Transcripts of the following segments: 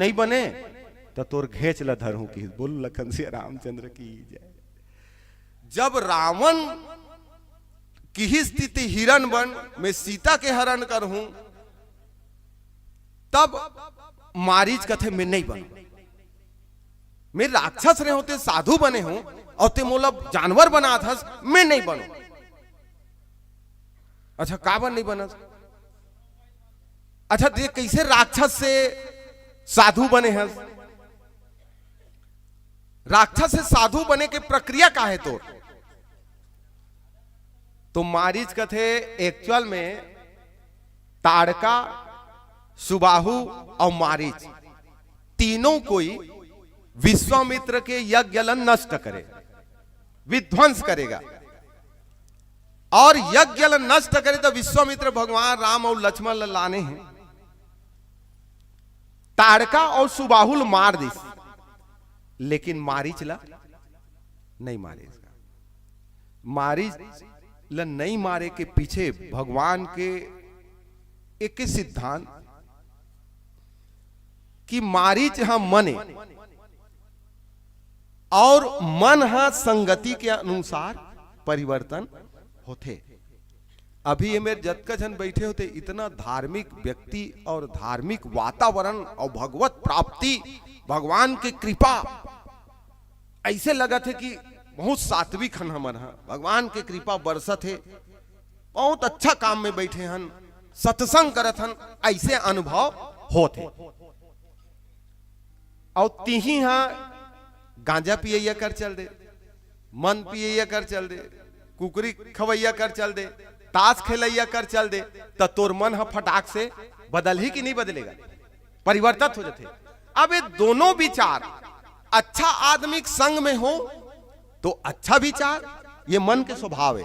नहीं बने तो तोर घेच ल धरू की। बोल लखन से रामचंद्र की जय। जब रावण की ही स्थिति हिरण बन मैं सीता के हरण कर हूं, तब मारीच कथे मैं नहीं बन, मैं राक्षस रहे होते साधु बने हूं और ते मोला जानवर बना था, मैं नहीं बनू। अच्छा काबर नहीं बना? अच्छा देख कैसे राक्षस से साधु बने हैं। राक्षस से साधु बने के प्रक्रिया का है तो मारीच कथे एक्चुअल में ताड़का, सुबाहु और मारीच तीनों कोई विश्वामित्र के यज्ञ नष्ट करे, विध्वंस करेगा। और यज्ञ नष्ट करे तो विश्वामित्र भगवान राम और लक्ष्मण लाने हैं, ताड़का और सुबाहुल मार दी, लेकिन मारीच ला नहीं मारे। मारीच ला नहीं मारे के पीछे भगवान के एक सिद्धांत कि मारीच हा मने और मन हा संगति के अनुसार परिवर्तन होते। अभी ये मेरे जतका जन बैठे होते, इतना धार्मिक व्यक्ति और धार्मिक वातावरण और भगवत प्राप्ति, भगवान की कृपा ऐसे लगा थे कि बहुत सात्विक हन हमन, भगवान के कृपा बरसत है, बहुत अच्छा काम में बैठे हन, सत्संग करत हन, ऐसे अनुभव होते। और तिही गांजा पियैया कर चल दे, मन पियैया कर चल दे, कुकरी खवैया कर चल दे, ताश खेलैया कर चल दे, तो तोर मन फटाक से बदल ही कि नहीं बदलेगा, परिवर्तित हो जाते। अब ये दोनों विचार अच्छा आदमी संग में हो तो अच्छा विचार, ये मन के स्वभाव है,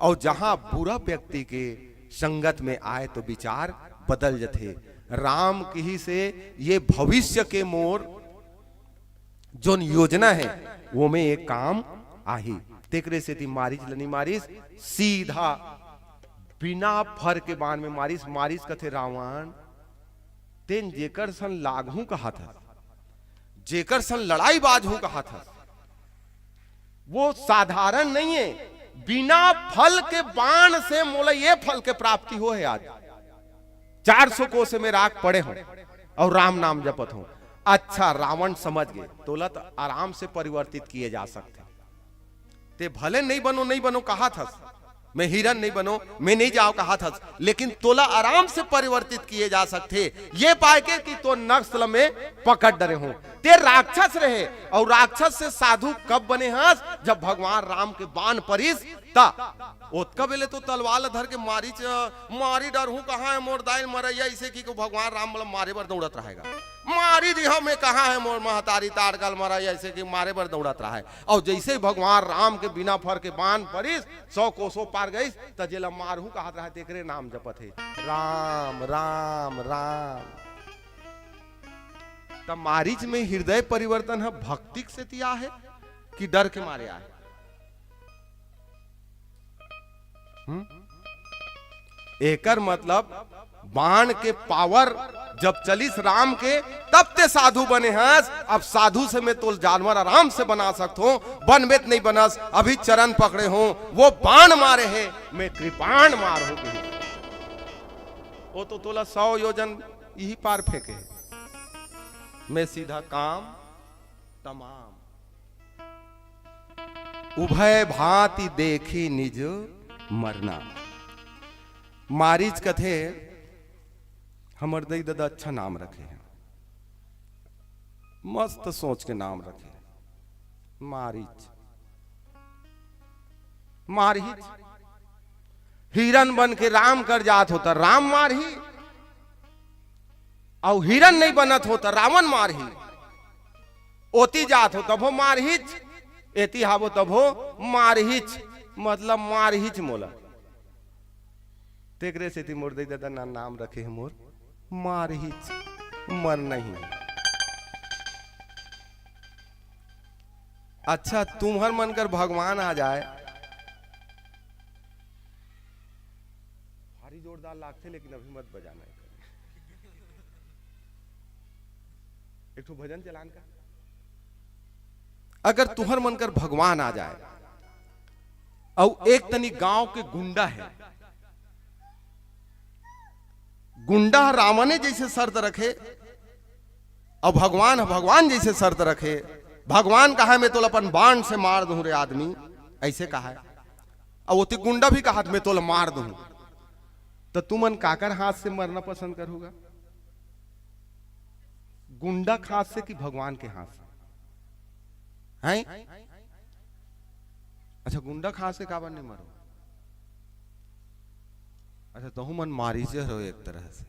और जहां बुरा व्यक्ति के संगत में आए तो विचार बदल जाते। राम की से ये भविष्य के मोर जो योजना है वो में एक काम आही। तेकरे से थी मारिच लनी मारिस सीधा बिना फर के बाण में मारिस। मारिस कथे रावण तेन जेकर सन लागू कहा था, जेकर सन लड़ाई बाज हूं कहा था, वो साधारण नहीं है। बिना फल के बाण से मोला ये फल के प्राप्ति हो है। आज 400 कोस में राख पड़े हो और राम नाम जपत हो। अच्छा रावण समझ गए, तोला तो आराम से परिवर्तित किए जा सकते। ते भले नहीं बनो कहा था, मैं हिरन नहीं बनो, मैं नहीं जाओ कहा था, लेकिन तोला आराम से परिवर्तित किए जा सकते। ये पाए के कि तो नक्सल में पकड़ डरे हो। ते राक्षस रहे और राक्षस से साधु कब बने हंस? जब भगवान राम के बाण परिस ता ओतका बेले तो तलवार धर के मारी डर हूं कहा है मोर दाइल मरैया, इसे की भगवान राम मतलब मारे बर दौड़त रहेगा। मारी दिहा में कहा है मोर महतारी ताड़कल मरा, ऐसे कि मारे बर दौड़त रहा है। और जैसे ही भगवान राम के बिना फर के बाण परिस 100 कोसों पार गई, तजेला मारहू कहा रहा, तेकरे नाम जपत है राम राम राम। तब मारीच में हृदय परिवर्तन है भक्ति से तिया है कि डर के मारे आए? एकर मतलब बाण के पावर जब चलिस राम के, तब ते साधु बने हंस। अब साधु से मैं तो जानवर आराम से बना सकता हूं, बन बेत नहीं बनस। अभी चरण पकड़े हो, वो बाण मारे है, मैं कृपाण मार हो गई। वो तो तोला 100 योजन यही पार फेंके, मैं सीधा काम तमाम। उभय भांति देखी निज मरना। मारीच कथे हमर दई दादा अच्छा नाम रखे हैं, मस्त सोच के नाम रखे। मारीच मारहिच हिरन बन के राम कर जात होता, राम मारही। और हिरन नहीं बनत होता, रावण मारही। ओती जात हो तब हो मारहिच, एती हावो तब हो मारहिच, मतलब मारहिच मोला। तेकरे से मोर दई दादा नाम रखे है मोर मारहिच, मर नहीं। अच्छा तुम्हार मन कर भगवान आ जाए, भारी जोरदार लागते, लेकिन अभी मत बजाना है। एक ठो भजन चलान का। अगर तुहर मन कर भगवान आ जाए और एक तनी गांव के गुंडा है, गुंडा रावणे जैसे शर्त रखे और भगवान जैसे शर्त रखे। भगवान कहा है मैं तो अपन बाण से मार दूं रे आदमी, ऐसे कहा है, और वो तो गुंडा भी कहा मैं तो मार दूं, तो तुम मन काकर हाथ से मरना पसंद करोगा? गुंडा के हाथ से कि भगवान के हाथ से? हैं? अच्छा, गुंडा के हाथ से काबर नहीं मरो? अच्छा, तो मन मारीजे रहो एक तरह से।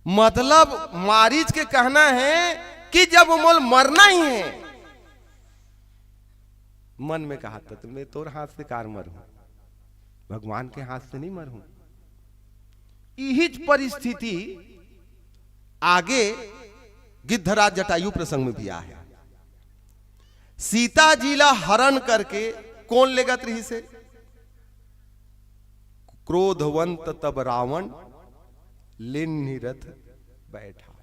मतलब मारीच के कहना है कि जब मोल मरना ही है, मन में कहा था तो मैं तोर हाथ से कार मरूं, भगवान के हाथ से नहीं मरूं। यही परिस्थिति आगे गिद्धराज जटायु प्रसंग में भी आ है। सीता जी ला हरण करके कौन लेगत रही से? क्रोधवंत तब रावण लिन्हि रथ बैठा।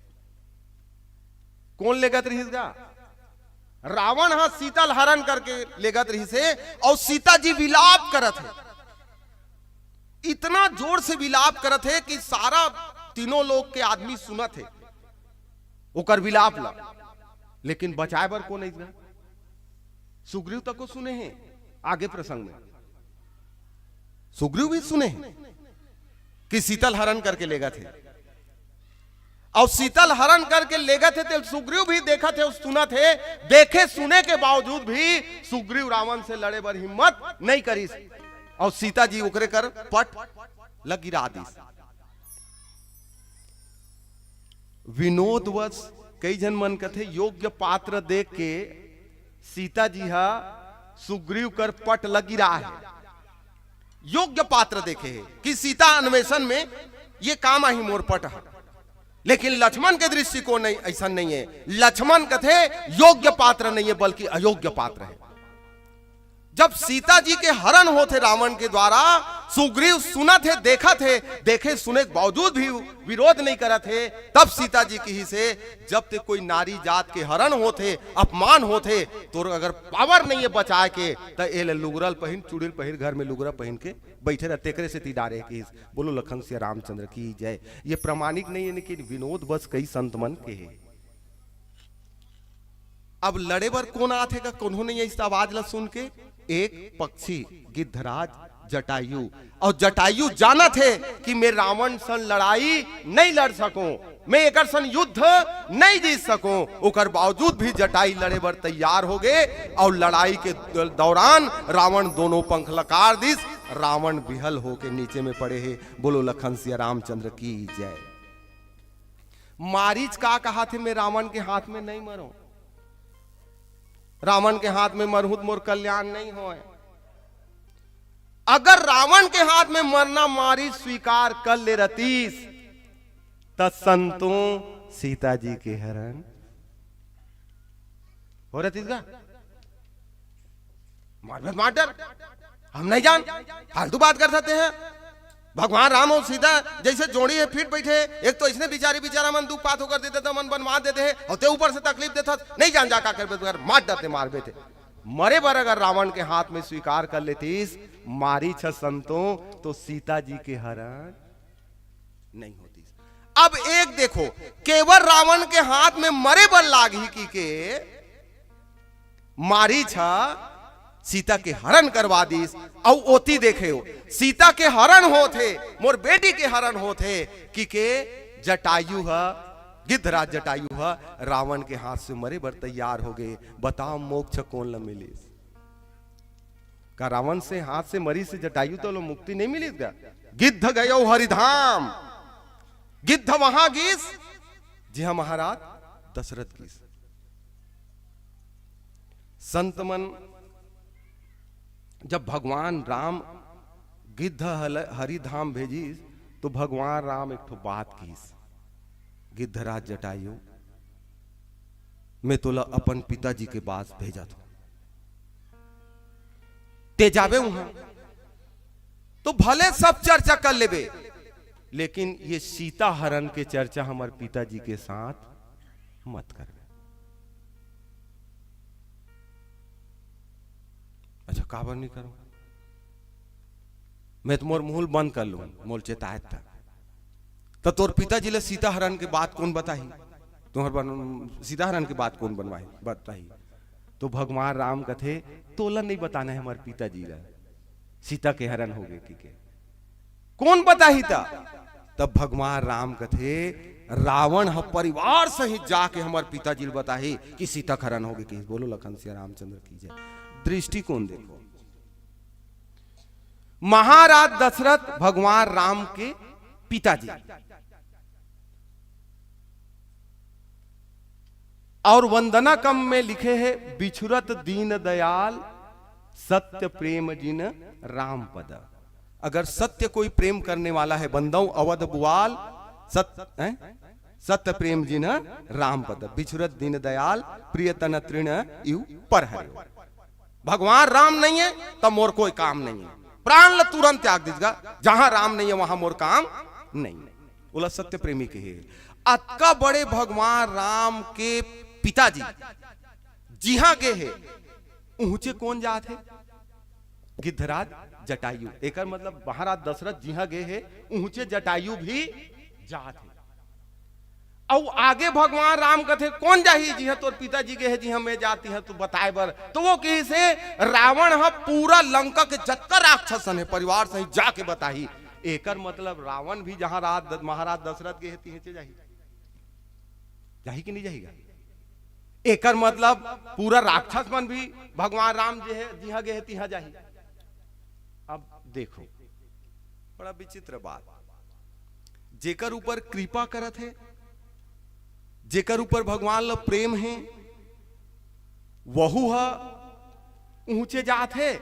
कौन लेगत रही इसका? रावण हा सीता हरण करके लेगत रही से, और सीता जी विलाप करत है, इतना जोर से विलाप करत है कि सारा तीनों लोग के आदमी सुनत है ओकर विलाप ला, लेकिन बचाए बर को नहीं गया। सुग्रीव तक को सुने हैं, आगे प्रसंग में सुग्रीव भी सुने हैं कि सीतल हरण करके लेगा थे, और सीतल हरण करके लेगा थे तो सुग्रीव भी देखा थे, सुना थे, देखे सुने के बावजूद भी सुग्रीव रावण से लड़े बर हिम्मत नहीं करी, और सीता जी ओकरे कर पट लग गिरा दी। विनोदवश कई जन मन कथे योग्य पात्र देख के सीता जी हा सुग्रीव कर पट लग गिरा है। योग्य पात्र देखे है कि सीता अन्वेषण में ये काम ही मोर पट है, लेकिन लक्ष्मण के दृष्टिकोण नहीं, ऐसा नहीं है। लक्ष्मण कथे योग्य पात्र नहीं है बल्कि अयोग्य पात्र है। जब सीता जी के हरण होते रावण के द्वारा, सुग्रीव सुना थे, देखा थे, देखे सुने के बावजूद भी विरोध नहीं करा थे, तब सीता जी की ही से जब तक कोई नारी जात के हरण होते, अपमान होते, तो अगर पावर नहीं है बचाए के, तो एल लुगरल पहन चुड़िल पहिर घर में लुगरा पहन के बैठे रहते, तेकरे से तीडारे की। बोलो लखन से रामचंद्र की जय। ये प्रमाणिक नहीं है, लेकिन विनोद बस कई संत मन के है। अब लड़े बर कौन आते का उन्होंने इस आवाज ला सुन के, एक पक्षी गिद्धराज जटायु, और जटायु जाना थे कि मैं रावण सन लड़ाई नहीं लड़ सकूं, मैं एक सन युद्ध नहीं जीत सकूं, उकर बावजूद भी जटाई लड़े बर तैयार हो गए, और लड़ाई के दौरान रावण दोनों पंख लकार दिस, रावण बिहल होके नीचे में पड़े हैं। बोलो लखन सिया रामचंद्र की जय। मारीच का कहा थे मैं रावण के हाथ में नहीं मरूं, रावण के हाथ में मरहूं मोर कल्याण नहीं होए। अगर रावण के हाथ में मरना मारी स्वीकार कर ले रतीस, तत्संतों सीता जी के हरण हो रतीस का मार हम नहीं जान, फालतू बात कर सकते हैं। भगवान राम और सीता जैसे जोड़ी है फिट बैठे, एक तो इसने बेचारा मन दुख पात होकर देते, मन बनवा देते हैं, और ते ऊपर से तकलीफ देता, नहीं जान जा कर मार देते, मार देते। मरे बर अगर रावण के हाथ में स्वीकार कर लेतीस मारी छ संतों, तो सीता जी के हरण नहीं होती। अब एक देखो, केवल रावण के हाथ में मरे बर लागी की के मारी छ सीता के हरण करवा दीस, और ओती देखे हो सीता के हरण होते, मोर बेटी के हरण होते कि के जटायु है, गिद्धराज जटायु है, रावण के हाथ से मरे बर तैयार हो गए। बताओ मोक्ष कौन ल मिली? का रावण से हाथ से मरी से जटायु तो लो मुक्ति नहीं मिली क्या? गिद्ध गयो हरिधाम, गिद्ध वहां गीस जी हाँ महाराज दशरथ गीस। संत मन जब भगवान राम गिद्ध हरिधाम भेजी, तो भगवान राम एक ठो बात की, गिद्धराज जटायु मैं तोला अपन पिताजी के पास भेजा था, ते जाबे वहां तो भले सब चर्चा कर लेबे, लेकिन ये सीता हरण के चर्चा हमारे पिताजी के साथ मत कर। अच्छा काबर नहीं करो, मैं तो मोर मुंह बंद कर लू, मोल चेतायत था तो तोर पिताजी ले सीता हरण के बात कौन बताही, तुम्हार सीता हरण की बात कौन बनवाही बताही। तो भगवान राम कथे तोला नहीं बताना है हमारे पिताजी ला सीता के हरण हो गए कि कौन बताही था। तब भगवान राम कथे रावण ह परिवार सहित जाके हमारे पिताजी बताही कि सीता का हरण हो गए कि। बोलो लखन सिया रामचंद्र की जय। दृष्टिकोण देखो, महाराज दशरथ भगवान राम के पिताजी और वंदना कम में लिखे हैं बिछुरत दीन दयाल सत्य प्रेम जिन राम पद। अगर सत्य कोई प्रेम करने वाला है बंदौ अवध बुआल सत्य प्रेम जिन राम पद। बिछुरत दीन दयाल प्रियतन तृण यू पर है। भगवान राम नहीं है तब मोर कोई काम नहीं है, प्राण ल तुरंत त्याग दीजिएगा, जहां राम नहीं है वहां मोर काम नहीं। बोला सत्य प्रेमी के है। अतका बड़े भगवान राम के पिताजी जिहां गए है ऊंचे कौन जात है, गिद्धराज जटायु। एक मतलब महाराज दशरथ जिहां गए है ऊंचे जटायु भी जात है। और आगे भगवान राम कथे कौन जाही जी तोर पिताजी के है जी मैं जाती है तू बताए बर। तो वो कैसे रावण है पूरा लंका के जत्ता राक्षसन है परिवार सही जाके बताही। एकर मतलब रावण भी जहां महाराज दशरथ के है जाही, जाही कि नहीं जाहीगा। एकर मतलब पूरा राक्षस मन भी भगवान राम जे है जिहा गए तिहा जाही। अब देखो बड़ा विचित्र बात, जेकर ऊपर कृपा करत है, जेकर ऊपर भगवान ला प्रेम है वहू है ऊंचे जात है,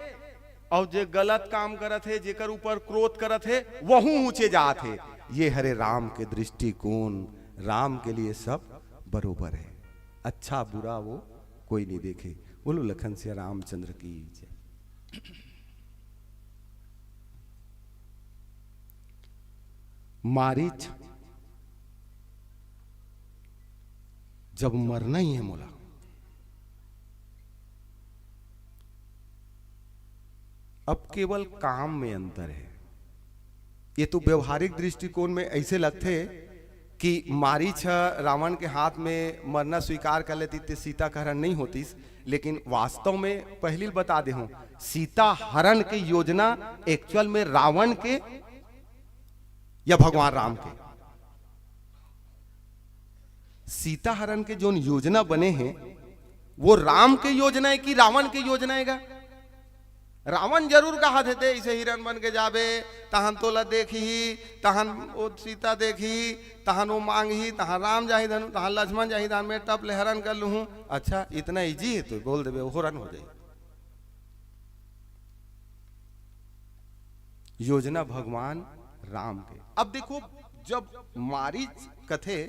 और जे गलत काम करत है जेकर ऊपर क्रोध करत है वहू ऊंचे जात है। ये हरे राम के दृष्टिकोण, राम के लिए सब बरोबर है, अच्छा बुरा वो कोई नहीं देखे। बोलो लखन सिया रामचंद्र की जय। मारीच जब मरना ही है मोला, अब केवल काम में अंतर है। ये तो व्यवहारिक दृष्टिकोण में ऐसे लगते कि मारीच रावण के हाथ में मरना स्वीकार कर लेती तो सीता का हरण नहीं होती, लेकिन वास्तव में पहले बता दे हूं सीता हरण की योजना एक्चुअल में रावण के या भगवान राम के। सीता हरण के जो योजना बने हैं वो राम के योजना है कि रावण की योजना है। रावण जरूर कहा थे ऐसे हिरण बन के जाबे तहन तोला देखी तहन वो सीता देखी तहन वो मांगी तहन राम जाही धनु तहन लक्ष्मण जाही तहन मैं टप ले हरण कर लूं। अच्छा इतना इजी है तो बोल देवे वो हरण हो जाए। योजना भगवान राम के। अब देखो जब मारीच कथे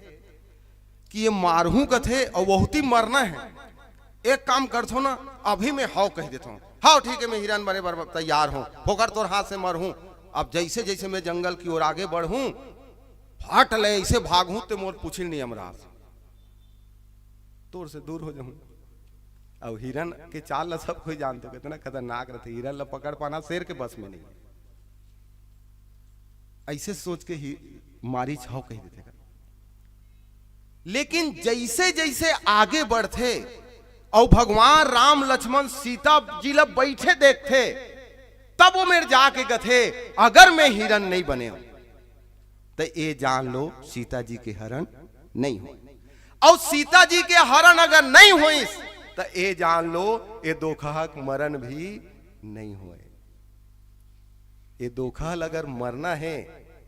कि ये मारहू कथे और बहुत ही मरना है, एक काम करथो ना अभी मैं हाउ कह देता हूं, हाँ ठीक है मैं हिरन बने बर तैयार हूं, होकर तोर हाथ से मरहूं। अब जैसे जैसे मैं जंगल की ओर आगे बढ़ूं हट ले ऐसे भागूं तो मोर पूछिल नहीं हमरा तोर से दूर हो जाऊं। अब हिरन के चाल ला सब कोई जानते हो कितना खतरनाक रहते, हिरन ला पकड़ पाना शेर के बस में नहीं। ऐसे सोच के ही मारी छाव कह देते। लेकिन जैसे जैसे आगे बढ़ते और भगवान राम लक्ष्मण सीता जी ला बैठे देखते तब वो मेरे जाके कथे अगर मैं हिरन नहीं बने हो तो ये जान लो सीता जी के हरण नहीं हो, और सीता जी के हरण अगर नहीं हुई तो ये जान लो ये दोखहक मरण भी नहीं हुए। ये दोखहल अगर मरना है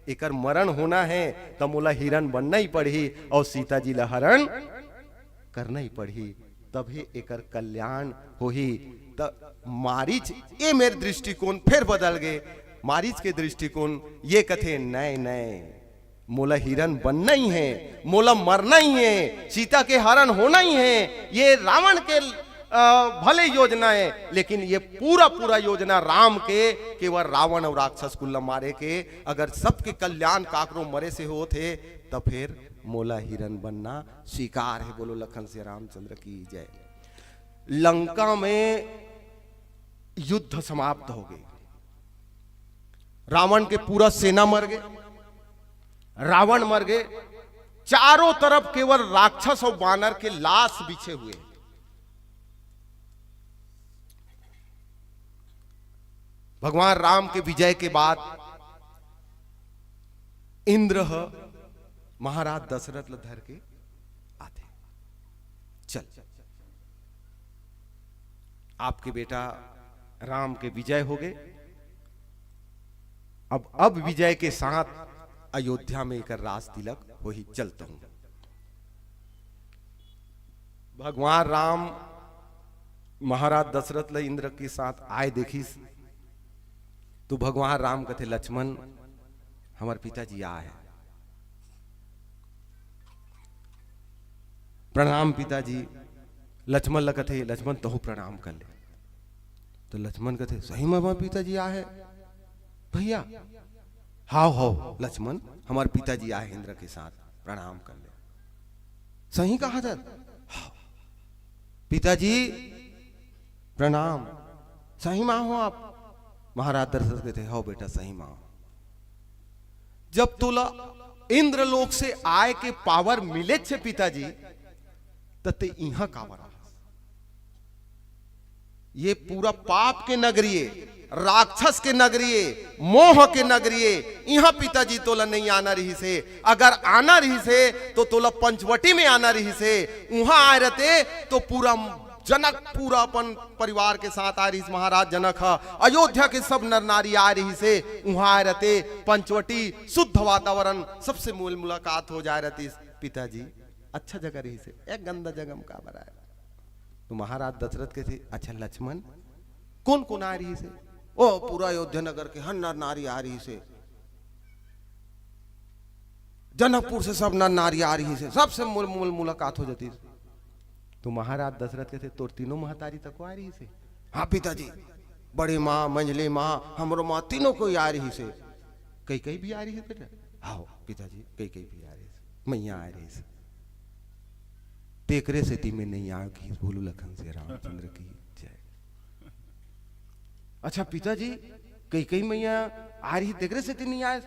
एकर मरण होना है तो मोला हिरन बनना ही पड़ी और सीता जी ला हरण करना ही पड़ी, तभी एकर कल्याण होही। तो मारीच ये मेरे दृष्टिकोण फिर बदल गए। मारीच के दृष्टिकोण ये कथे नए नए मोला हिरन बनना ही है, मोला मरना ही है, सीता के हरण होना ही है। ये रावण के भले योजना है, लेकिन ये पूरा पूरा योजना राम के केवल रावण और राक्षस कुल्ला मारे के। अगर सबके कल्याण काकरो मरे से हो थे तो फिर मोला हिरन बनना स्वीकार है। बोलो लखन से रामचंद्र की जय। लंका में युद्ध समाप्त हो गए, रावण के पूरा सेना मर गए, रावण मर गए, चारों तरफ केवल राक्षस और वानर के लाश बिछे हुए। भगवान राम के विजय के बाद इंद्र महाराज दशरथ धर के आते, चल आपके बेटा राम के विजय हो गए, अब विजय के साथ अयोध्या में एक राज तिलक हो ही चलता हूं। भगवान राम महाराज दशरथ ल इंद्र के साथ आए देखिस तो भगवान राम कहते लक्ष्मण हमारे पिताजी आए, प्रणाम पिताजी। लक्ष्मण ल कहते लक्ष्मण तो प्रणाम कर ले। तो लक्ष्मण कहते सही में हमारे पिताजी आए भैया? हाओ लक्ष्मण हमारे पिताजी आए इंद्र के साथ, प्रणाम कर ले। सही कहा था? पिताजी प्रणाम, सही मां हो आप? महाराज दशरथ कहते हो बेटा सही मां। जब तुला इंद्रलोक से आय के पावर मिले छे पिताजी तते इहा कावर ये पूरा पाप के नगरीय, राक्षस के नगरीय, मोह के नगरीय, यहां पिताजी तोला नहीं आना रही से। अगर आना रही से तो तोला पंचवटी में आना रही से। वहां आए रहते तो पूरा जनक पूरा अपन परिवार के साथ आ रही, महाराज जनक अयोध्या के सब नर नारी आ रही से। वहां आए रहते पंचवटी शुद्ध वातावरण, सबसे मूल मुलाकात हो जाए रहती। पिताजी अच्छा जगह रही से, एक गंदा जगह में का बराए। तो महाराज दशरथ के थे अच्छा लक्ष्मण कौन कौन आ रही से? ओ पूरा अयोध्या नगर के हर नर नारी आ रही से, जनकपुर से सब नर नारी आ रही से, सबसे मूल मुलाकात हो जाती। तो महाराज दशरथ के थे तोर तीनों महतारी तक आ रही से? हाँ पिताजी, बड़ी माँ, मंझली माँ, हमरो माँ, तीनों कोई आ रही से। कई भी आ रही है बेटा? हाँ पिताजी कई भी आ रही से, मैया आ रही से। टेकरे से ती में नहीं आगी, बोलो लखन से रामचंद्र की जय। अच्छा पिताजी कई मैया आ रही, टेकरे से ती नहीं आए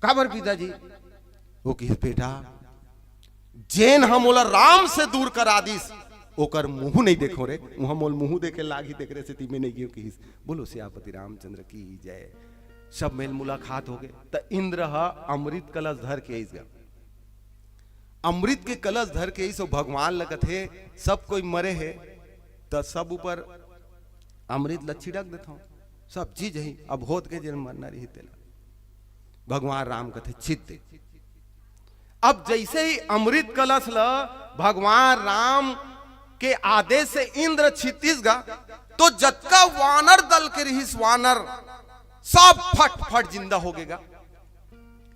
काबर पिताजी? वो किस बेटा जेन हम ओला राम से दूर करा दिस ओकर मुंह नहीं देखो रे, वहां मोल मुंह देखे लागी, टेकरे से ती में नहीं गियो किस। बोलो सियापति रामचंद्र की जय। सब मेल मुलाकात हो गए। तो इंद्र अमृत कलश धर के आइस, अमृत के कलश धर के सो भगवान लगत है सब कोई मरे है तो सब ऊपर अमृत लच्छी रख देता हूं, सब चीज ही अब होत के जन्म मरना रही तेला। भगवान राम कथे चित्त। अब जैसे ही अमृत कलश ल भगवान राम के आदेश से इंद्र छितीसगा तो जतका वानर दल के रहीस वानर सब फट फट जिंदा हो गएगा।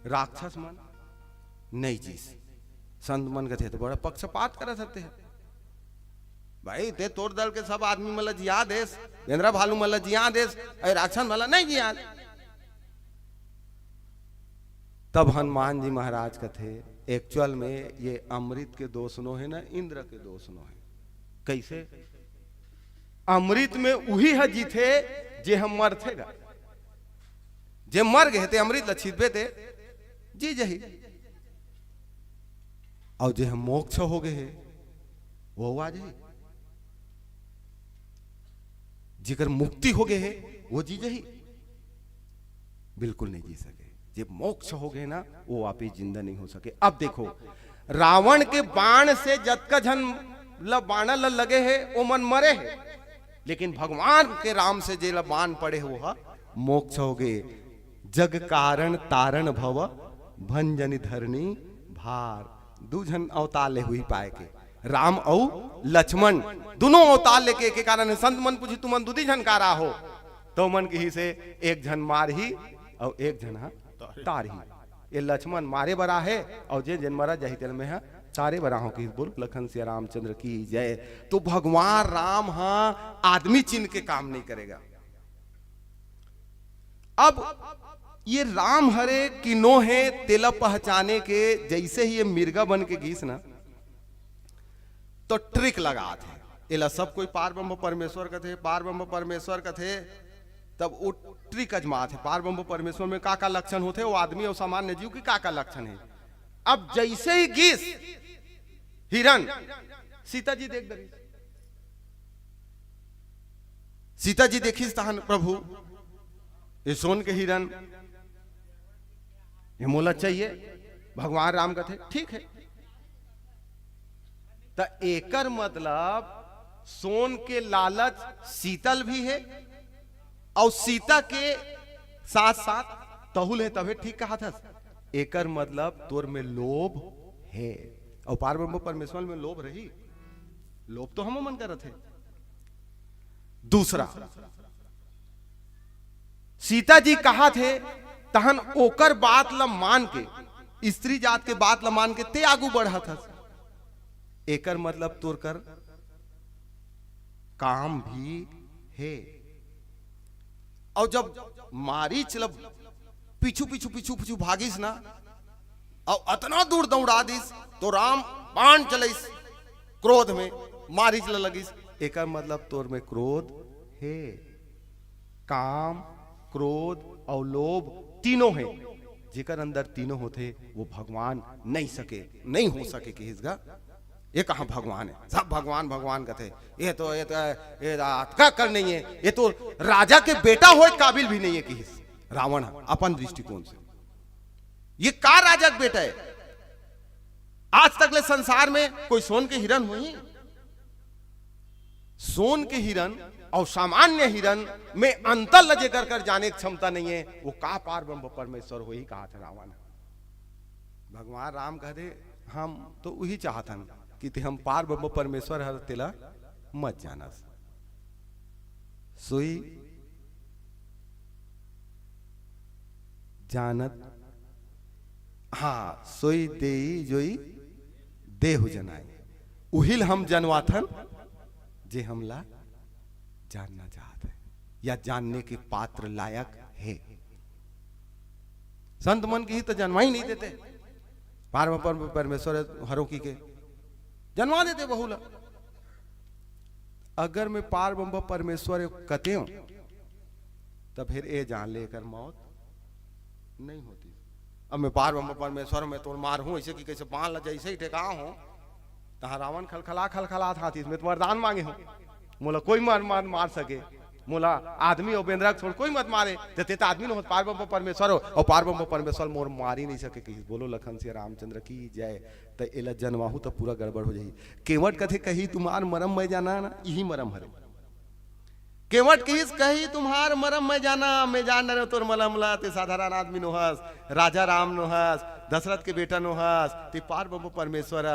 राक्षस मन नहीं जीस, संत मन के थे तो बड़ा पक्षपात कर सकते हैं भाई। ते तोड़ दल के सब आदमी मतलब जिया देश, इंद्र भालू मतलब जिया देश, राक्षस मतलब नहीं जिया। तब हनुमान जी महाराज का थे एक्चुअल में ये अमृत के दोष नो है ना, इंद्र के दोष नो है। कैसे? अमृत में वही है जीते जे हम मर थेगा, जे मर गए थे अमृत लछित थे जी जही, और जे हम मोक्ष हो गए है वो आ जाए, जिकर मुक्ति हो गए है वो जी जही, बिल्कुल नहीं जी सके। जब मोक्ष हो गए ना वो वापिस जिंदा नहीं हो सके। अब देखो रावण के बाण से जतका जन बाण लगे है वो मन मरे है, लेकिन भगवान के राम से जे बाण पड़े वो मोक्ष हो गए। जग कारण तारण भव भंजन धरणी भार, दूजन अवतार ले हुई पाए के राम और लक्ष्मण दोनों अवतार लेके के कारण संत मन पूछी तुमन दूधी झन कारा हो, तो मन की ही से एक झन मार ही और एक झन तार ही। ये लक्ष्मण मारे बरा है और जे जन मरा जही तेल में है सारे बराहों की बोल लखन सिया रामचंद्र की जय। तो भगवान राम हाँ आदमी चिन्ह के काम नहीं करेगा। अब ये राम हरे किनो है तेला पहचाने के, जैसे ही ये मिर्गा बन के घीस ना तो ट्रिक लगा थे एला सब कोई पार ब्रह्म परमेश्वर का थे, पार ब्रह्म परमेश्वर का थे, तब वो ट्रिक अजमा थे पार ब्रह्म परमेश्वर में का लक्षण होते, वो आदमी और सामान्य जीव की का लक्षण है। अब जैसे ही घीस हिरण, सीता जी देख दरी, सीता जी देखी तहन प्रभु ये सोन के हिरण ये मोला चाहिए, भगवान राम का थे, ठीक है। तो एकर मतलब सोन के लालच शीतल भी है और सीता के साथ साथ तहुल है, तभी ठीक कहा था। एकर मतलब तोर में लोभ है और पार ब्रह्म परमेश्वर में लोभ रही, लोभ तो हम मन कर थे। दूसरा सीता जी कहा थे तहन ओकर बात ल मान के, स्त्री जात के बात ल मान के ते आगू बढ़ा था। एकर मतलब तोर कर काम भी है। और जब मारीच लब पीछू पीछू पीछू पीछू भागिस ना और अतना दूर दौड़ा दिस तो राम बाण चलिस क्रोध में, मारीच ल लगिस। एकर मतलब तोर में क्रोध है। काम, क्रोध और लोभ तीनों है, जेकर अंदर तीनों होते वो भगवान नहीं सके, नहीं हो सके कि इसका ये कहां भगवान है। सब भगवान भगवान कहते, ये तो का कर नहीं है, ये तो राजा के बेटा हो काबिल भी नहीं है कि रावण अपन दृष्टिकोण से ये का राजा का बेटा है। आज तक ले संसार में कोई सोन के हिरण हुई, सोन के हिरण और सामान्य हिरण में अंतर लजे कर जाने की क्षमता नहीं है, वो का पार ब्रह्म परमेश्वर हो ही कहा था रावण। भगवान राम कहते हम तो वही चाहतन कि हम पार ब्रह्म परमेश्वर हर तेला मत जाना, सोई जानत हाँ सोई देई जोई देहु जनाई, उहिल हम जनवाथन जे हमला जानना चाहते हैं या जानने के पात्र लायक है। संत मन की ही तो जन्मा ही नहीं देते, पार परमेश्वर हरों की के जन्मा देते बहुला। अगर मैं पार ब्रह्म परमेश्वर कहते हूं तो फिर ये जान लेकर मौत नहीं होती। अब मैं पार ब्रह्म परमेश्वर में तो मार हूं ऐसे कि कैसे पान लग जैसे ही टेका हूं, तहा रावण खलखला था इसमें तो वरदान मांगे हूं, मोला कोई मार सके, मोला आदमी और बेंद्रा छोड़ कोई मत मारे, ते आदमी न हो पार ब्रह्म परमेश्वर हो और पार ब्रह्म परमेश्वर मोर मार ही नहीं सके कि बोलो लखन सिया रामचंद्र की जय। तो एला जन्माहू तो पूरा गड़बड़ हो जाई। केवट कथे कही तुम्हार मरम मैं जाना ना, यही मरम हरे। केवट किस कही तुम्हार मरम मैं जाना, मैं जान रहे तोर मलमला, ते साधारण आदमी नोहस, राजा राम नोहस, दशरथ के बेटा नोहस, ते पार ब्रह्म परमेश्वर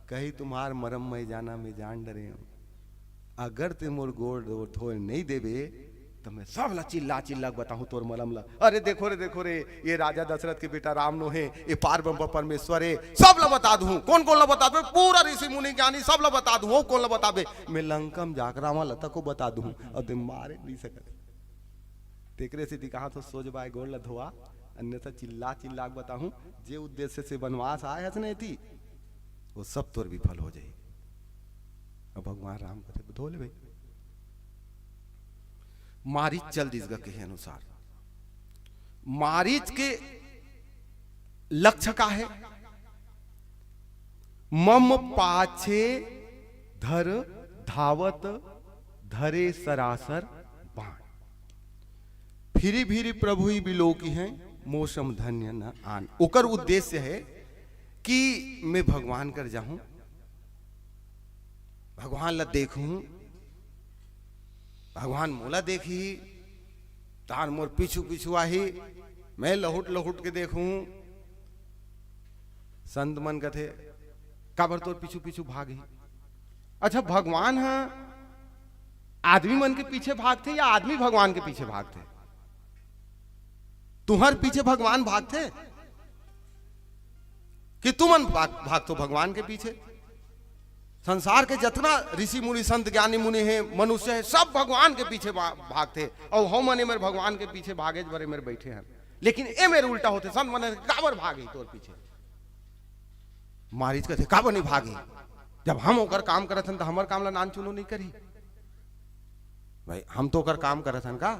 कही तुम्हार मरम मैं जाना, मैं जान डरे हूं। अगर ते मोर गोड़ थोड़ नहीं देवे तो मैं सब ला चिल्ला बताऊं तोर मलम ला। अरे देखो रे ये राजा दशरथ के बेटा राम नो है, ये पार ब्रह्म परमेश्वर है, सब ला बता दूं। कौन कौन ला बता दूं? पूरा ऋषि मुनि ज्ञानी सब ला बता दूं। कौन ला बताबे? मैं लंकम जाकरामा लता को बता दूं और ते मारे नहीं सकते। तेकरे से कहा तो सोच बाय गोड़ ला धोआ, अन्यथा चिल्ला बताऊं जे उद्देश्य से वनवास आए हस नहीं थी वो सब तोर विफल हो जाए। अब भगवान राम कहते धो ले भाई। मारीच चल दिसगा के अनुसार, मारीच के लक्ष्य का है मम पाछे धर धावत धरे सरासर बाण, फिरी भीरी प्रभु ही बिलो की है मौसम धन्य न आन। ओकर उद्देश्य है कि मैं भगवान कर जाऊं, भगवान ला देखूं, भगवान मोला देखी, तार मोर पीछू पीछू आही, मैं लहुट के देखूं। संत मन कथे काबर तोर पीछू पीछू भागी। अच्छा भगवान है आदमी मन के पीछे भागते या आदमी भगवान के पीछे भागते? तुम्हारे पीछे भगवान भागते? कि तू मन भाग तो भगवान के पीछे। संसार के जितना ऋषि मुनि संत ज्ञानी मुनि हैं, मनुष्य है, सब भगवान के पीछे भागते, और हम मने मेरे भगवान के पीछे भागे बड़े मेरे बैठे हैं। लेकिन ए मेरे उल्टा होते, संत मने काबर भागे तोर पीछे। मारीच कहते काबर नहीं भागे, जब हम होकर काम करत हन तो हमार काम ला नान चुनो नहीं करी भाई, हम तो कर काम करत हन का,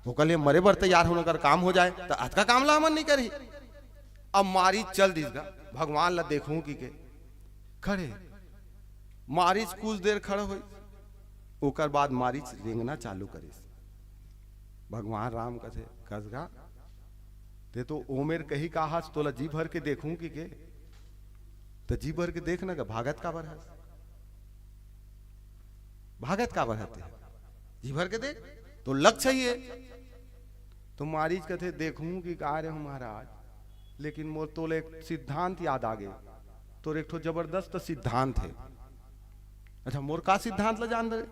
वो कल मरे बर तैयार होने कर काम हो जाए तो आज का काम ला हमन नहीं करी। अब मारीच चल दिसगा भगवान ला देखूं कि के खड़े, मारीच कुछ देर खड़ा हुई, ओकर बाद मारीच रेंगना चालू करे। भगवान राम कथे कसगा ते तो ओमेर कही कहा तोला जी भर के देखूं कि के, तो जी भर के देखना का भागत का बर है, भागत का बर है, जी भर के देख तो लक्ष्य ही है। तो मारीच कथे देखूं कि का रे महाराज, लेकिन मोर तोले एक सिद्धांत याद आ गए, तो एक ठो जबरदस्त सिद्धांत है। अच्छा मोर का सिद्धांत ला जान दे,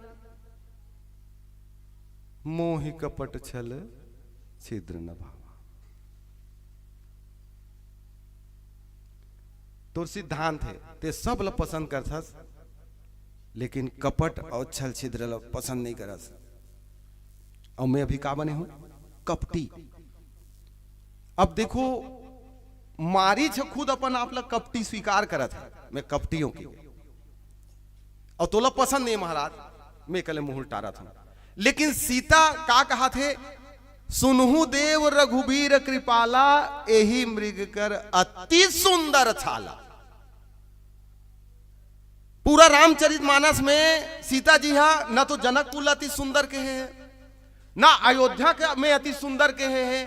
मोहि कपट छल छिद्र न भावा। तो सिद्धांत है ते सब ला पसंद करथस, लेकिन कपट और छल छिद्र ला पसंद नहीं करस। और मैं अभी का बने हूं कपटी। अब देखो मारीच खुद अपन आप ला कपटी स्वीकार करत है, मैं कपटियों की, और तोला पसंद नहीं महाराज, मैं कल मुंह टारा था। लेकिन सीता का कहा थे, सुनहु देव रघुबीर कृपाला, एही मृग कर अति सुंदर छाला। पूरा रामचरितमानस में सीता जी हा न तो जनकपुर अति सुंदर के है, ना अयोध्या में अति सुंदर के है,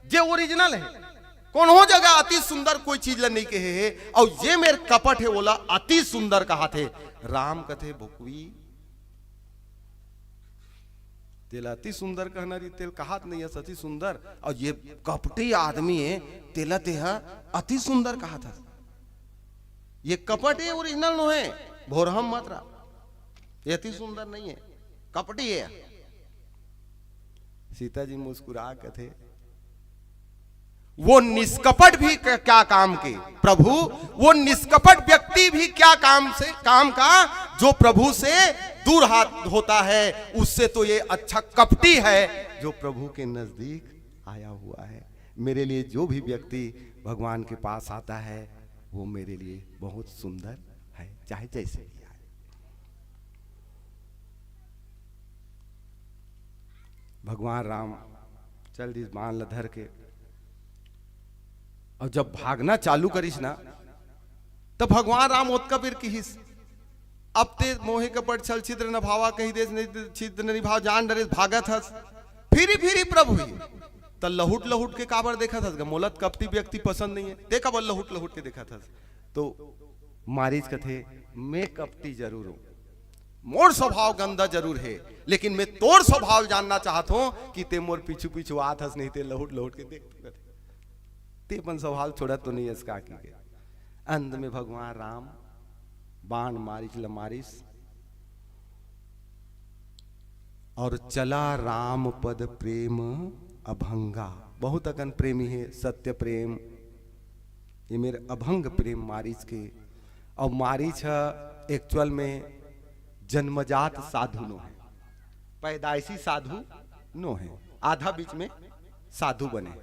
जे ओरिजिनल है कौन हो जगह अति सुंदर कोई चीज नहीं कहे है। और ये मेरे कपट है बोला अति सुंदर कहा थे। राम कथे भुकवी तेला अति सुंदर कहना रही, तेल कहात नहीं है अति सुंदर, और ये कपटी आदमी है तेला तेहा अति सुंदर कहा था। ये कपट है ओरिजिनल नो है, भोरहम मत रहा, ये अति सुंदर नहीं है, कपटी है। सीता जी मुस्कुरा कथे वो निष्कपट भी क्या काम के प्रभु, वो निष्कपट व्यक्ति भी क्या काम से काम का, जो प्रभु से दूर हाथ होता है, उससे तो ये अच्छा कपटी है जो प्रभु के नजदीक आया हुआ है। मेरे लिए जो भी व्यक्ति भगवान के पास आता है वो मेरे लिए बहुत सुंदर है, चाहे जैसे भी आए। भगवान राम चल दिस मान ल धर के, और जब भागना चालू करिस ना तो भगवान राम ओतका फिर किहिस, अब ते मोहे कपट छल छिद्र न भावा, कही देश नहीं छिद्र नहीं भाव, जान डरे भागत हस फिरी फिरी प्रभु ही। तो लहुट लहुट के काबर देखा था, मोलत कपटी व्यक्ति पसंद नहीं है, देखा बल लहुट लहुट के देखा था। तो मारीच कथे मैं कपटी जरूर हूं, मोर स्वभाव गंदा जरूर है, लेकिन मैं तोर स्वभाव जानना चाहता हूं कि ते मोर पीछू पीछू आत हस, नहीं ते लहुट लहुट के देख ते अपन सवाल छोड़ा तो नहीं इसका की के। अंत में भगवान राम बाण मारिच लमारिस, और चला राम पद प्रेम अभंगा। बहुत अकन प्रेमी है, सत्य प्रेम, ये मेरे अभंग प्रेम मारिच के। और मारिच एक्चुअल में जन्मजात साधु नो है, पैदाइशी साधु नो है, आधा बीच में साधु बने,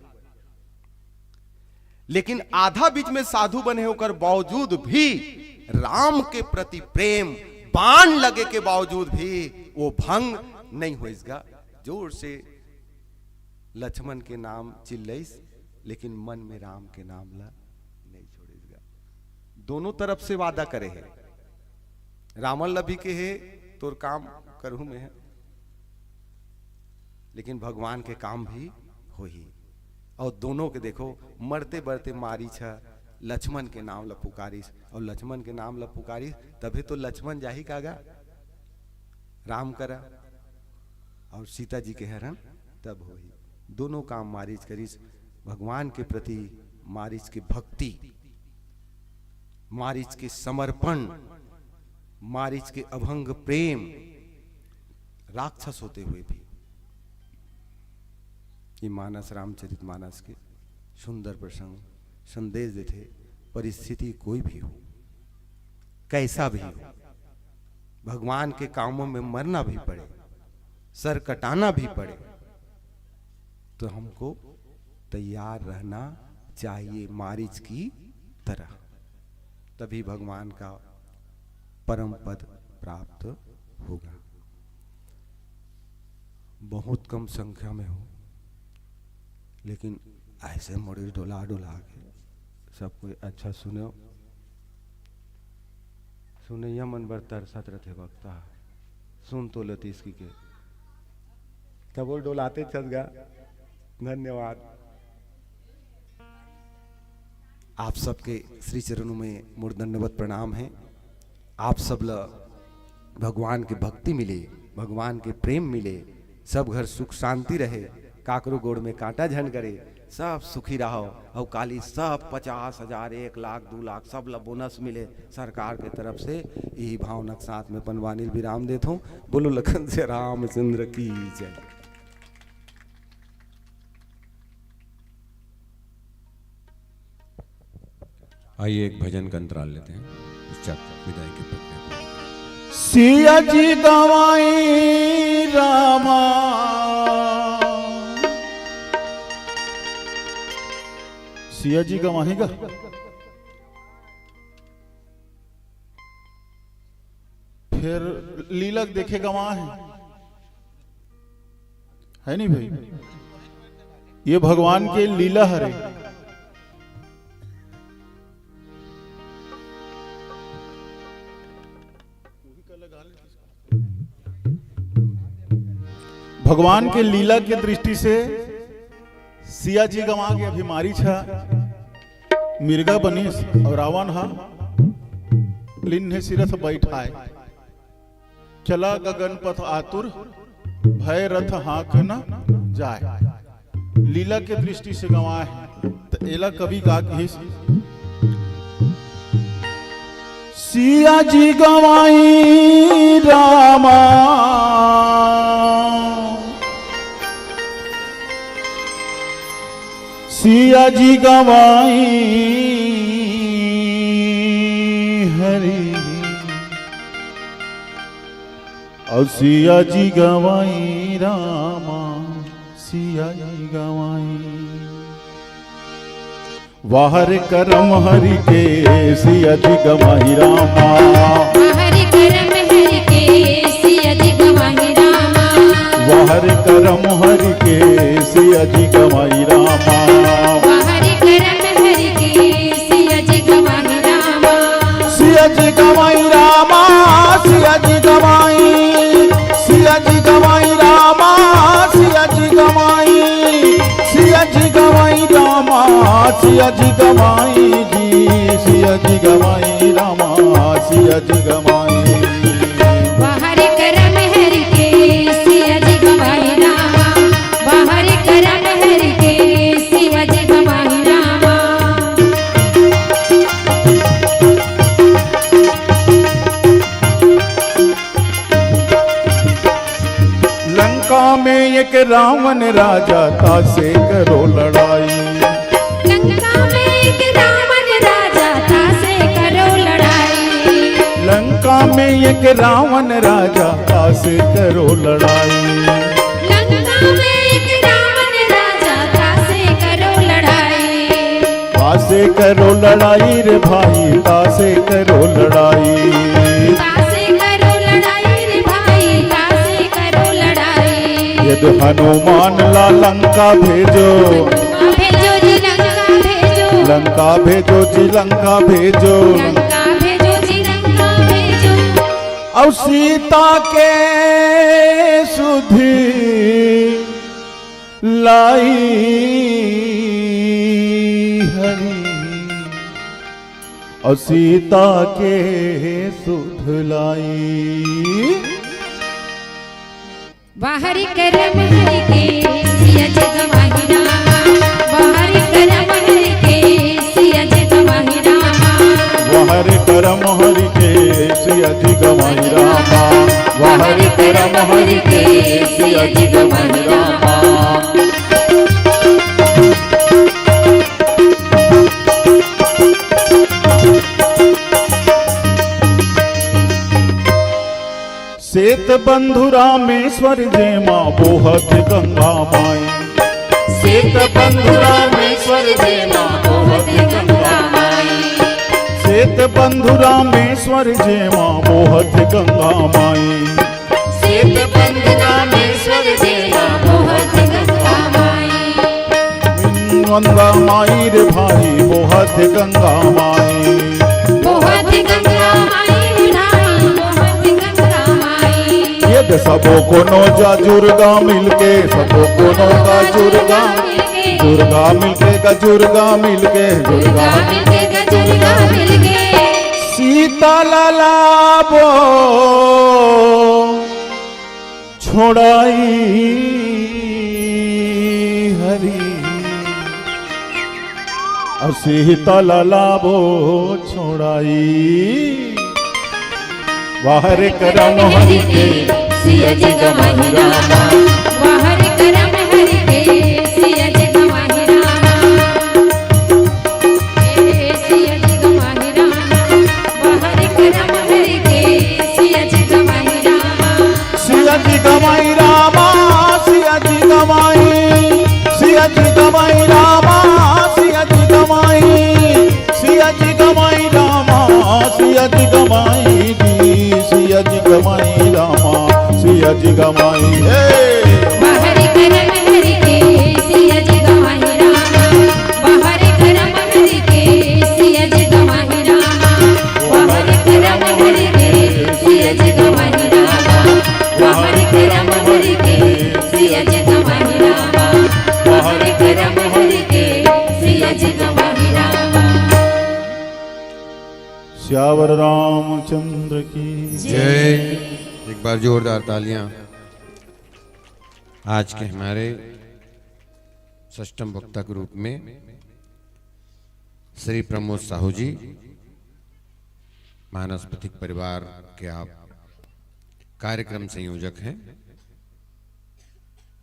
लेकिन आधा बीच में साधु बने होकर बावजूद भी राम के प्रति प्रेम बाण लगे के बावजूद भी वो भंग नहीं होगा। जोर से लक्ष्मण के नाम चिल्लैस, लेकिन मन में राम के नाम ला नहीं छोड़ेगा। दोनों तरफ से वादा करे है, रावण लभी के है तोर काम करूं में है, लेकिन भगवान के काम भी हो ही। और दोनों के देखो मरते मरते मारी छ लक्ष्मण के नाम ला पुकारिस, और लक्ष्मण के नाम ला पुकारिस तभी तो लक्ष्मण जाही कागा राम करा, और सीता जी के हरण तब हो ही। दोनों काम मारिच करिस, भगवान के प्रति मारिच की भक्ति, मारिच के समर्पण, मारिच के अभंग प्रेम, राक्षस होते हुए भी ये मानस रामचरित मानस के सुंदर प्रसंग संदेश देते। परिस्थिति कोई भी हो, कैसा भी हो, भगवान के कामों में मरना भी पड़े, सर कटाना भी पड़े, तो हमको तैयार रहना चाहिए मारीच की तरह। तभी भगवान का परम पद प्राप्त होगा। बहुत कम संख्या में हो, लेकिन ऐसे मोड़ी डोला डोला के सब कोई अच्छा सुनो, सुनैया मन बर तरसत रथे वक्ता, सुन तो लती इसकी के तब वो डोलाते चल गा। धन्यवाद। आप सबके श्री चरणों में मूर्धन्यवत प्रणाम है। आप सब ल भगवान की भक्ति मिले, भगवान के प्रेम मिले, सब घर सुख शांति रहे, काकरो गोड़ में कांटा झन करे, सब सुखी रहो। और काली सब 50,000 1 लाख 2 लाख सब ला बोनस मिले सरकार के तरफ से। यही भावना के साथ में पनवानी विराम देता हूँ। बोलो लखन से रामचंद्र की जय। आइए एक भजन का अंतराल लेते हैं, पश्चात विदाई की प्रक्रिया। सिया जी गवाई रामा, सिया जी गवाएगा। फिर लीलक देखे गवा है नहीं भाई, ये भगवान के लीला हरे। भगवान के लीला की दृष्टि से सिया जी गवा के अभी मारी छा मिर्गा बनीस और रावण हा लिन्हे सिरथ बैठाए, चला गगन पथ आतुर भय रथ हाँक न जाए। लीला के दृष्टि से गवा है। तो एला कवि का सिया जी गवाई रामा, सिया जी गवाई हरि, और सिया जी गवाई रामा, सिया जी गवाई। वाहर करम हरि के सिया जी गवाई रामा, वाहर करम हरि के सिया जी गवाई रामा, वाहर करम हरि के सिया जी गवाई रामा, वाहर करम हरि के सिया जी गवाई रामा, सिया जी गवाई रामा, सिया जी गवाई, सिया जी गवाई रामा, सिया जी गवाई, सिया जी गवाई रामा, सिया जी गवाई जी, सिया जी गवाई रामा, सिया जी गवाई। वाहर करम हरि के सिया जी गवाई रामा, वाहर करम हरि के सिया जी गवाई रामा। लंका में एक रावण राजा था, से करो लड़ाई। लंका में एक रावण राजा था, से करो लड़ाई। लंका में एक रावण राजा था, से करो लड़ाई। लंका में एक रावण राजा था, से करो लड़ाई। तासे करो लड़ाई रे भाई, तासे करो लड़ाई। तासे करो लड़ाई रे भाई, तासे करो लड़ाई। यदि हनुमान ला लंका भेजो, भेजो जी लंका भेजो, लंका भेजो जी लंका भेजो। लंका भेजो जी लंका भेजो। और सीता के सुधि लाई हरि, और सीता के सुध लाई। बाहरी करम हरि के सिया जी गवाही रामा, बाहरी करम हरि के सिया जी गवाही रामा, वाहर करम हरि के सिया जी गवाई रामा, वाहर करम हरि के सिया जी गवाई रामा। श्वेत बंधु रामेश्वर जे माँ बोहत गंगा माई। श्वेत बंधु रामेश्वर जे माँ बोहत गंगा माई। श्वेत बंधु रामेश्वर जे माँ बोहत गंगा माई। श्वेत बंधु रामेश्वर जे माँ बोहत गंगा माई। गंगा माई रे भाई बोहत गंगा माई। बोहत गंगा माई रे भाई बोहत गंगा माई। ये सबो कोनो जा दुर्गा मिलके, सबो कोनो का दुर्गा, दुर्गा मिलके का दुर्गा मिलके, दुर्गा मिलके का दुर्गा मिलके। सीता लालाबो छोड़ाई हरी, और सीता लालाबो छोड़ाई। बाहर करम हरि के सिया जग माही रामा। बाहर करम हरि के सिया जग माही रामा। सिया जग माही रामा। बाहर करम हरि के सिया जग माही रामा। सिया जी गमाई रामा, सिया जी गमाई, सिया जी गमाई रामा, सिया जी गमाई, सिया जी गमाई रामा, सिया जी गमाई जी, सिया जी गमाई रामा, सिया जी गमाई। बाहर करम हरि के सिया जग माही रामा। बाहर करम हरि के सिया जग माही रामा। बाहर करम हरि के सिया जग माही रामा। बाहर करम हरि के सिया जग माही रामा। बाहर करम हरि के सिया जग माही रामा। श्यावर रामचंद्र की जय। एक बार जोरदार तालियां। आज के हमारे षष्ठम वक्ता के रूप में श्री प्रमोद साहू जी, मानस पथिक परिवार के आप कार्यक्रम संयोजक हैं,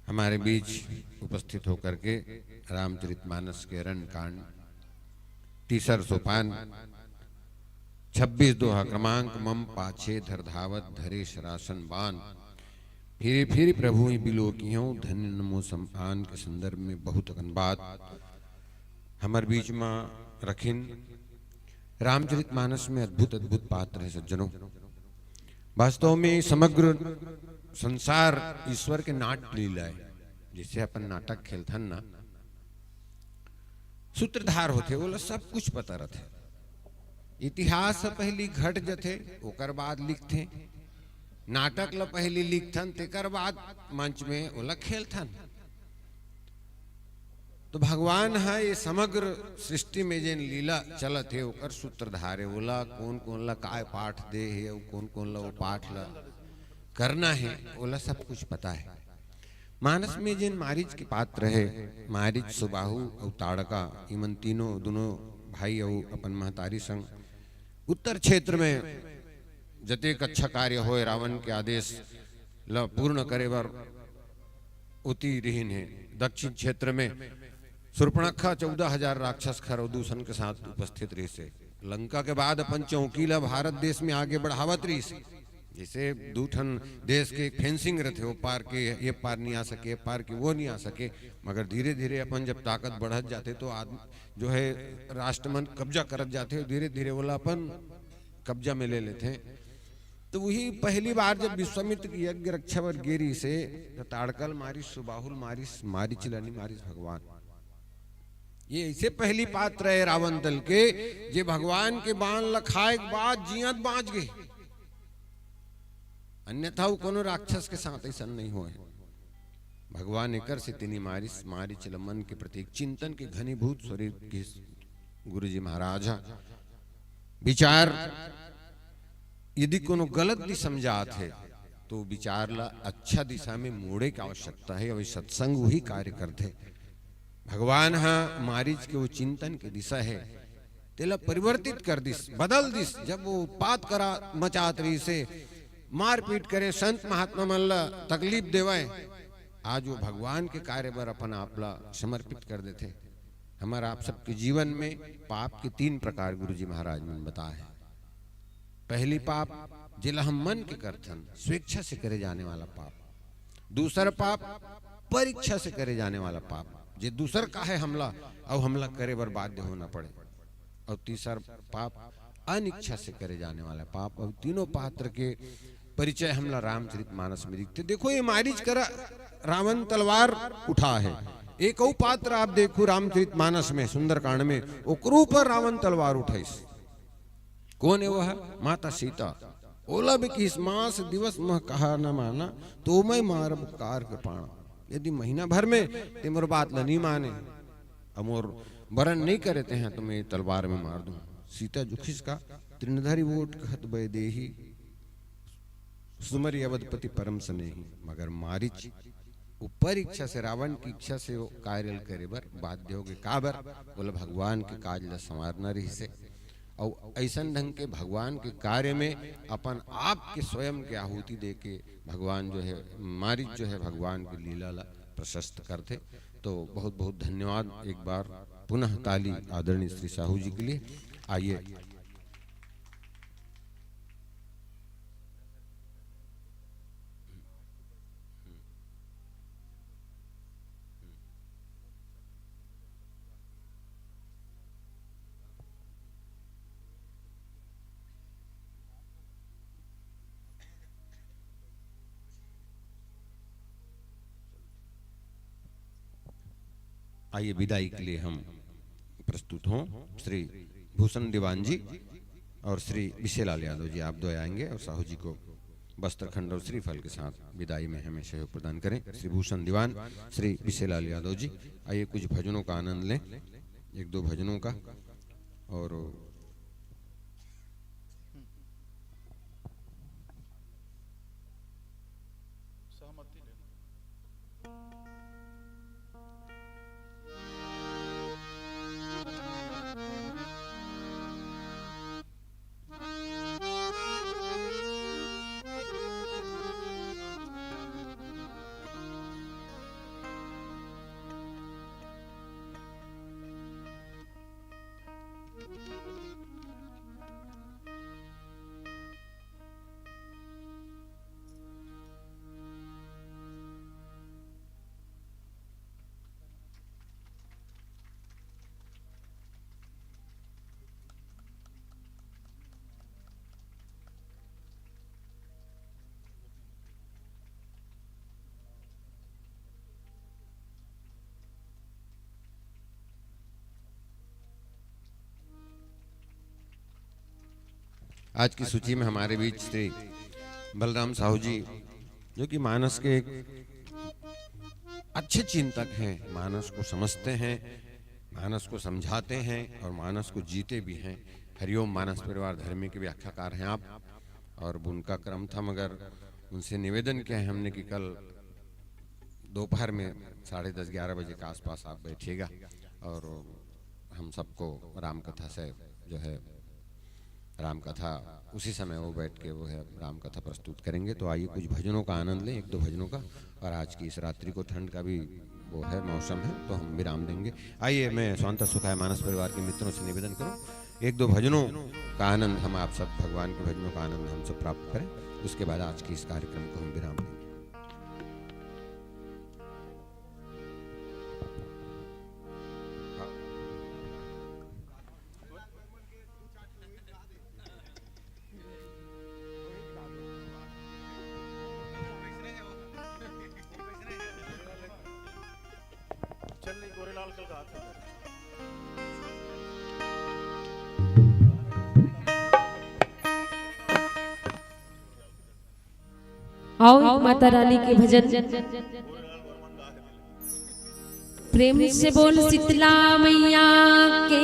हमारे बीच उपस्थित होकर के रामचरितमानस के अरण्य कांड तीसर सोपान 26 दोहा क्रमांक मम पाछे धर धावत धरे शरासन बान, फिर फिर प्रभु ही बिलो की हूँ धन्य नमो सम्मान के संदर्भ में बहुत अगन बात हमारे बीच में रखिन। रामचरितमानस में अद्भुत अद्भुत पात्र है सज्जनों। वास्तव में समग्र संसार ईश्वर के नाट्य लीला है। जिसे अपन नाटक खेलथन ना, सूत्रधार होते बोला सब कुछ पता रहते। इतिहास से पहली घट जथे ओकर बाद लिखते, नाटक ला पहली लिखथन तेकर बाद मंच में ओला खेलथन। तो भगवान है ये समग्र सृष्टि में जेन लीला चलत है ओकर सूत्रधार है। बोला कौन कौन ला काय पाठ दे है, कौन कौन ला वो पाठ ला करना है, ओला सब कुछ पता है। मानस में जिन मारिच के पात्र है, मारिच सुबाहु और ताड़का, इमन तीनों दोनों भाई और अपन महतारी संग उत्तर क्षेत्र में जतेक अच्छा कार्य होए रावण के आदेश ल पूर्ण करे बर उती रहीन है। दक्षिण क्षेत्र में सुर्पणखा 14,000 राक्षस खरदूषण के साथ उपस्थित रही से। लंका के बाद अपन चौकीला भारत देश में आगे बढ़ावत रही से। जैसे दूठन देश के फेंसिंग रहते, वो पार के ये पार नहीं आ सके, पार के वो नहीं आ सके, मगर धीरे धीरे अपन जब ताकत बढ़त जाते तो आदमी जो है राष्ट्रमन कब्जा करत जाते, धीरे धीरे बोला अपन कब्जा में ले लेते हैं। तो वही पहली बार जब विश्वामित्र की यज्ञ रक्षावर गिरी से ताड़कल मारिस, सुबाहुल मारिस, मारी चिलानी मारिस भगवान। ये ऐसे पहली पात्र है रावण दल के जे भगवान के बाण लखाए के बाद जियत बाँच गए, अन्यथा वो कोनो राक्षस के साथ ऐसा नहीं हुए। भगवान एकर से तिनी मारिस मारी चल मन के प्रतीक चिंतन के घनीभूत शरीर के गुरु जी महाराज विचार यदि कोनो गलत दिशा समझात है तो विचार ला अच्छा दिशा में मोड़े की आवश्यकता है। और सत्संग वही कार्य करते। भगवान हाँ मारिच के वो चिंतन के दिशा है तेला परिवर्तित कर दिस, बदल दिस। जब वो उत्पात करा मचात रही से मारपीट करे, संत महात्मा मन ला तकलीफ देवाए, आज वो भगवान के कार्य पर अपन आपला समर्पित कर देते। हमारा आप सबके जीवन में पाप के 3 प्रकार गुरु जी महाराज ने बताए हैं। पहली पाप जिला हम मन के करथन स्वेच्छा से करे जाने वाला पाप, दूसरा पाप परीक्षा से करे जाने वाला पाप, जे दूसर का है हमला और हमला करे बर बाध्य होना पड़े, और तीसरा पाप अनिच्छा से करे जाने वाला पाप। और तीनों पात्र के परिचय हमला रामचरितमानस में दिखते। देखो ये मारीच करा रावण तलवार उठा है, एक और पात्र आप देखो रामचरितमानस में सुंदरकांड में ओकरो पर रावण तलवार उठाइस। कौन है वह? माता सीता। ओला भी किस मास दिवस मह कहा न माना तो मैं मारब कार के पाणा। यदि महीना भर में ते मोर बात ल नहीं माने और मोर वरण नहीं करते हैं तो मैं तलवार में मार दूं। सीता जुखिस का तृणधारी वोट कहत बय देही सुमरि अवधपति परम स्नेही। मगर मारिच ऊपर इच्छा से रावण की इच्छा से वो कार्य करे बर बाध्य हो गए। काबर? बोले भगवान के काज ला संवारना रही से, और ऐसा ढंग के भगवान के कार्य में अपन आप के स्वयं के आहुति दे के भगवान जो है मारिच जो है भगवान की लीला ला प्रशस्त करते। तो बहुत बहुत धन्यवाद एक बार पुनः ताली आदरणीय श्री साहू जी के लिए। आइए आइए विदाई के लिए हम प्रस्तुत हों। श्री भूषण दीवान जी और श्री विशेलाल यादव जी आप दो आएंगे और साहू जी को वस्त्र खंड और श्रीफल के साथ विदाई में हमें सहयोग प्रदान करें। श्री भूषण दीवान, श्री विशेलाल यादव जी आइए कुछ भजनों का आनंद लें, एक दो भजनों का। और आज की सूची में हमारे बीच श्री बलराम साहू जी जो कि मानस के एक अच्छे चिंतक हैं, मानस को समझते हैं, मानस को समझाते हैं और मानस को जीते भी हैं। हरिओम मानस परिवार धर्मी के व्याख्याकार हैं आप, और उनका क्रम था मगर उनसे निवेदन किया है हमने कि कल दोपहर में 10:30-11 बजे के आसपास आप बैठिएगा और हम सबको रामकथा से जो है रामकथा उसी समय वो बैठ के वो है रामकथा प्रस्तुत करेंगे। तो आइए कुछ भजनों का आनंद लें, एक दो भजनों का। और आज की इस रात्रि को ठंड का भी वो है मौसम है तो हम विराम देंगे। आइए मैं स्वांतः सुखाय मानस परिवार के मित्रों से निवेदन करूं, एक दो भजनों का आनंद हम आप सब भगवान के भजनों का आनंद हम सब प्राप्त करें। उसके बाद आज की इस कार्यक्रम को हम विराम देंगे। आओ माता रानी के भजन प्रेम से बोल शीतला मैया के।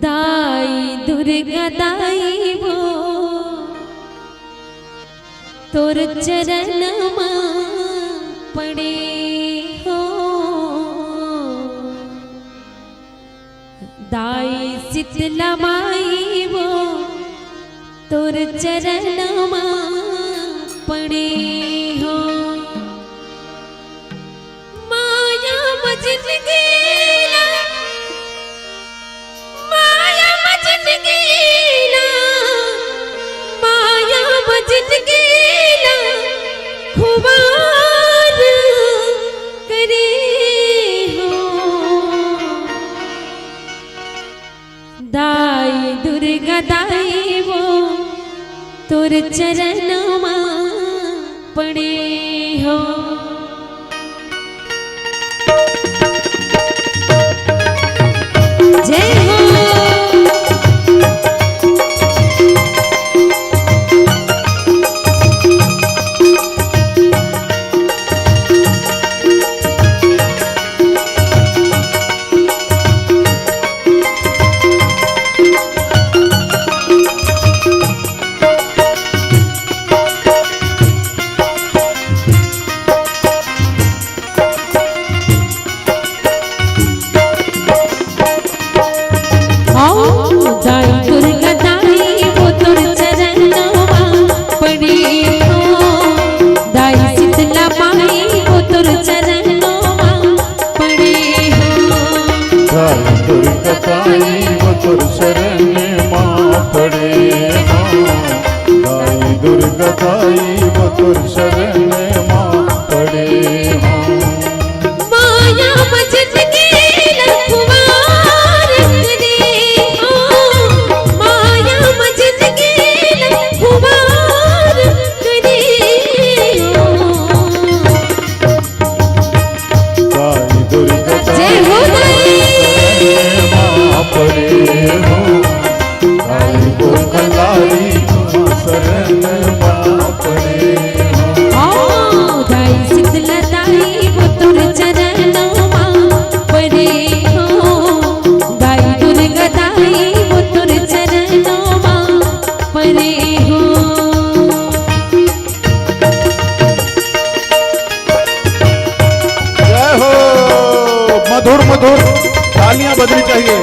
दाई दुर्गा दाई वो तोर चरण पड़े हो। दाई शीतला माई वो तोर चरण पड़े हो। माया मजन गेला दुर्गा दाई वो तोर चरणमा पड़े हो। जय हो। मधुर मधुर तालियां बजनी चाहिए,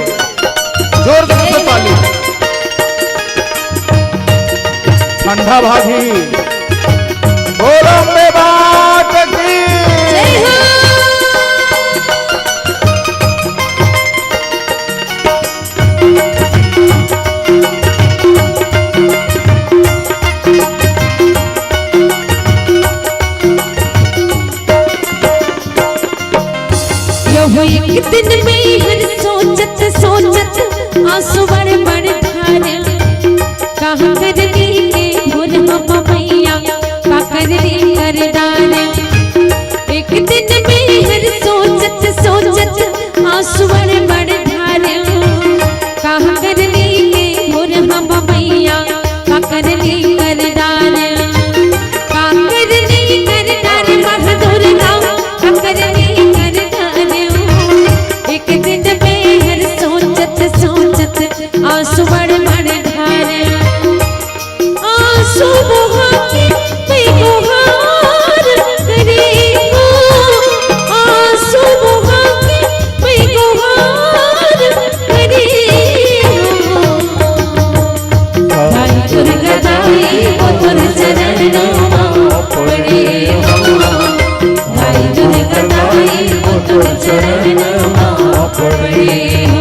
जोरदार से ताली। ठंडा भागी बोलो अम्बे बात की। एक दिन में हर सोचत सोचत आंसू बड़े बड़े धारे कहाँ करनी के भूल हम मैया का करनी कर डाले। एक दिन में हर सोचत सोचत आंसू बड़े बड़े धारे कहाँ करनी के भूल हम मैया का करनी कर डाले। का करनी कर डाले महा दुर्गा का करनी कर डाले। एक दिन में हर सोचत सोचत आंसू बड़े बड़े धारे आंसू बहा के मैं गुहार करी हो। आंसू बहा के मैं गुहार करी हो। दाई दुर्गा दाई वो तोर चरणों पड़े हो। दाई दुर्गा दाई वो तोर चरणों पड़े हो।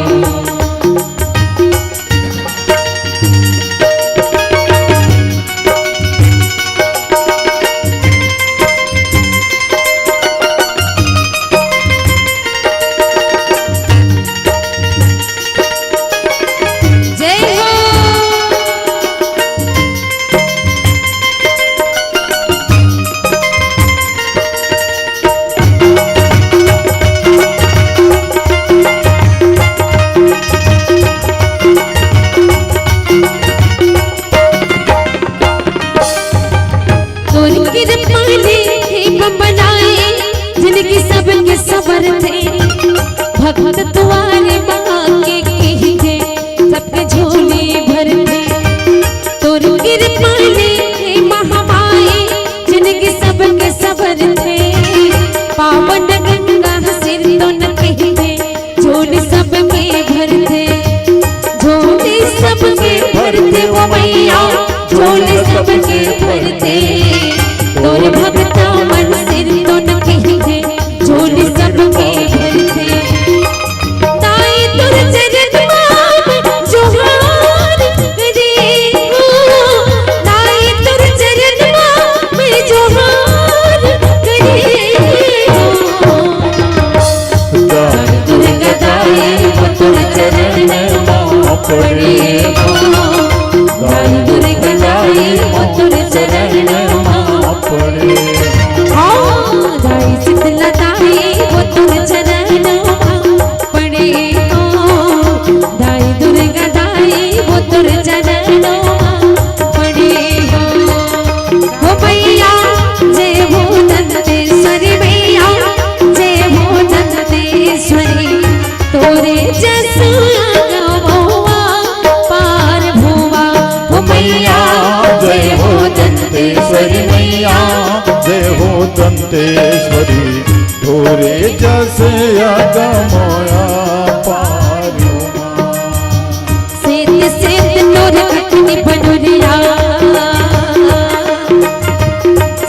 जिनकी सबके सबर थे भक्त तुम्हारे मांगे के थे सबके झोले भरते। तोर कृपा ने महामाई जिनकी सबके सबर थे पावन गंगा सिर तो न कहते झोले सबके भरते। झोले सबके भरते वो मैया झोले सबके भरते। तोर भक्ता मन सिर तो न कहते झोले सबके भरते। ताई तोर चरण में जोहार करे हो। ताई तोर चरण में जोहार करे हो। दाई दुर्गा दाई वो तोर चरण में पड़े हो। दंतेश्वरी तोरे जैसे अगमया पारू सेत सेत तोर खटनी बनोरिया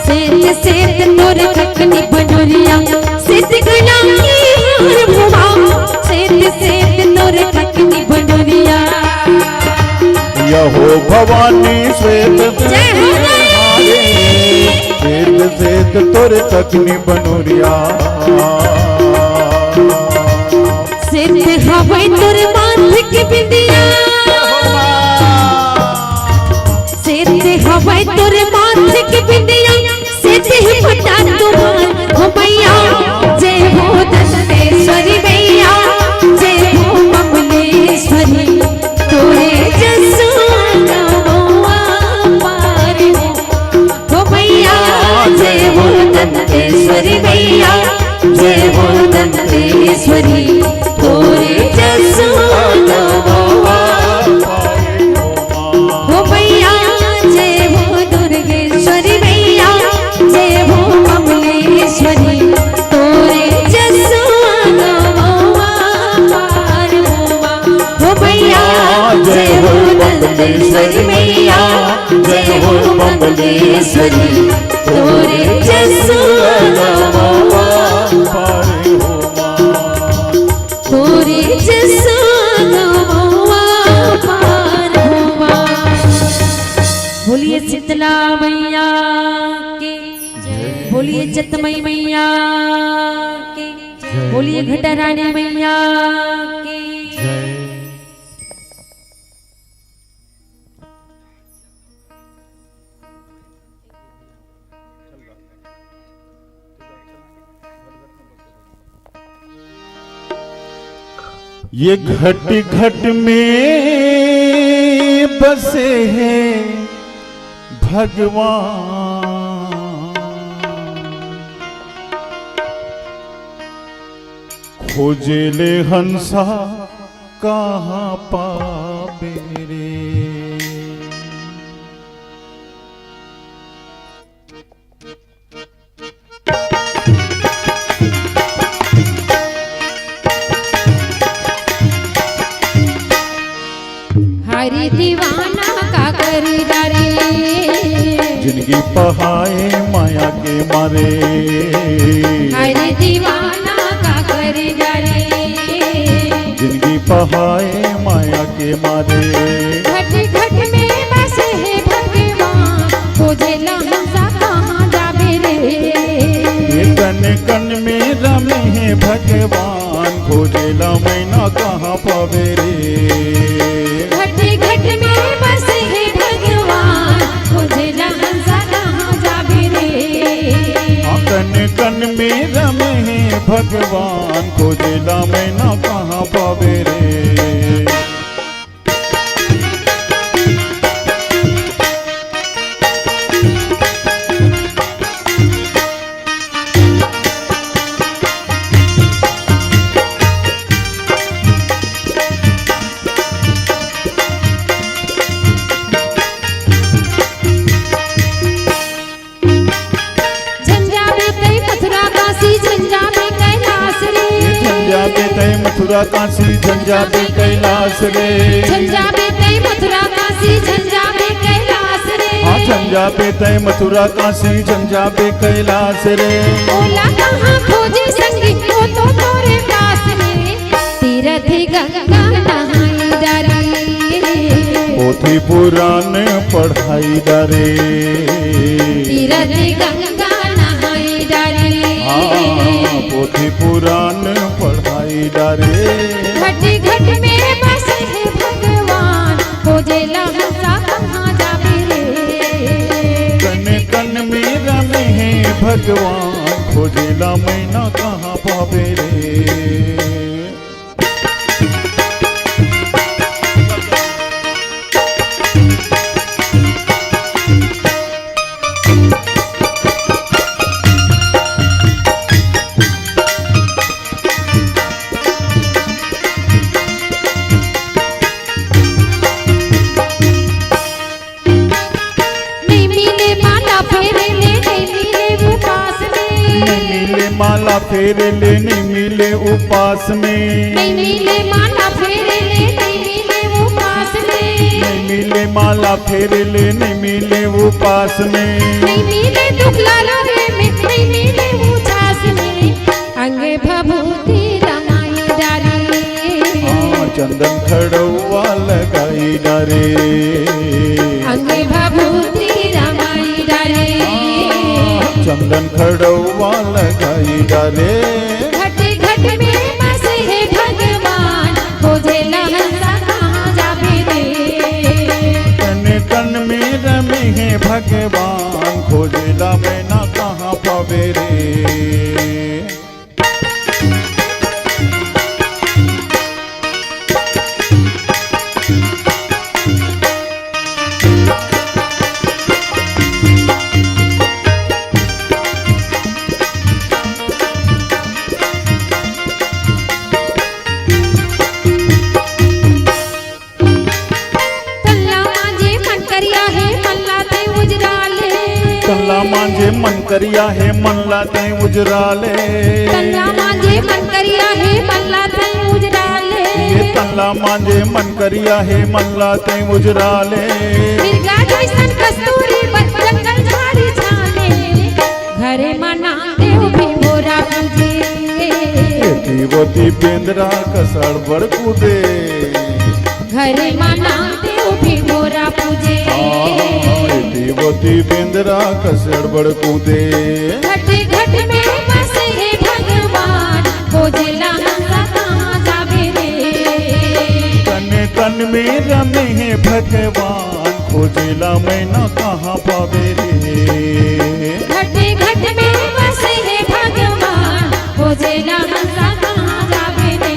सेत सेत तोर खटनी बनोरिया सेत गुलामी हर भुवा सेत सेत तोर खटनी बनोरिया यहो भवानी श्वेत जय हो श्वेत श्वेत तोरे तकनी बनोरिया सेत हवाई तोर माथ के बिंदिया सेत हवाई तोर माथ के बिंदिया सेत ही फटा तुम्हार हो मैया जय हो दंतेश्वरी मैया जय हो कमलेश्वरी तोरे जसो नमोआ पार हो मैया जय हो दंतेश्वरी मैया जय हो दंतेश्वरी तोरे जसो नमोआ हो मैया जय हो दुर्गेश्वरी मैया जय हो कमलेश्वरी तोरे जसो नमोआ पार हो मैया जय हो दंतेश्वरी मैया जय हो कमलेश्वरी तोरे जसो नमोआ तोरे जसो नमोआ पार होवा बोलिए शीतला मैया के बोलिए जतमई मैया के बोलिए घटारानी मैया के ये घट घट में बसे हैं भगवान खोजे ले हंसा कहाँ पावे रे हरी दीवाना का करी डारे जिंदगी पहाए माया के मारे हरी दीवाना का करी डारे जिंदगी पहाए माया के मारे घट घट में बसे है भगवान खोजे लहंसा कहाँ जाबे रे ये कन कन में रमे है भगवान खोजेला मैना कहाँ पावे रे घट घट में बसे है भगवान खोजे लहंसा कहाँ जाबे रे कन कन में रमे है भगवान खोजेला मैना कहाँ पावे रे मथुरा काशी झंझा पे कैलाश रे झंझा पे तय मथुरा काशी झंझा पे कैलाश रे हाँ झंझा पे तय मथुरा काशी झंझा पे कैलाश रे ओला कहाँ खोजे संगी तो तोरे पास में तीरथ गंगा नहाई डारी पोथी पुराण पढ़ाई डारे तीरथ गंगा नहाई डारी पोथी पुराण पढ़ाई डारे घट घट में बसे है भगवान खोजे लहंसा कहाँ जाबे रे कन कन में रमे है भगवान खोजेला मैना कहाँ पावे रे माला फेर ले नहीं मिले उपास में, नहीं मिले माला फेरे ले नहीं मिले वो पास में, नहीं मिले माला फेर ले नहीं मिले उपास में, नहीं मिले दुख लागे में नहीं मिले वो छास में, अंगे भभूति रमाई डाली, चंदन खड़ुआ लगाई डारे, अंगे भभूति रमाई डाली, चंदन खड़ुआ लगाई डाले। घट घट में बस है भगवान, खोजे हंसा कहाँ जावे रे, तन तन में रमे है भगवान, खोजेला मैं ना कहाँ पावे रे। तल्ला मांझे मन करिया है मन लाते उजराले, तल्ला मांझे मन करिया है मन लाते उजराले, ये तल्ला मांझे मन करिया है मन लाते उजराले, मिर्गा जैसन कस्तूरी बन जंगल झाड़ी छाले, घरे मनाते हो भी मोरा पूजे, दीवती बेंद्रा कसड़ बड़ कूदे, घरे मनाते हो भी मोरा पूजे, दीवती बेंद्रा कसड़ बड़ कूदे। घट घट में बस है भगवान, खोजेला हंसा कहाँ जावे रे, तन तन में रमे है भगवान, खोजेला मैं ना कहाँ पावे रे। घट घट में बस है भगवान, खोजेला हंसा कहाँ जावे रे,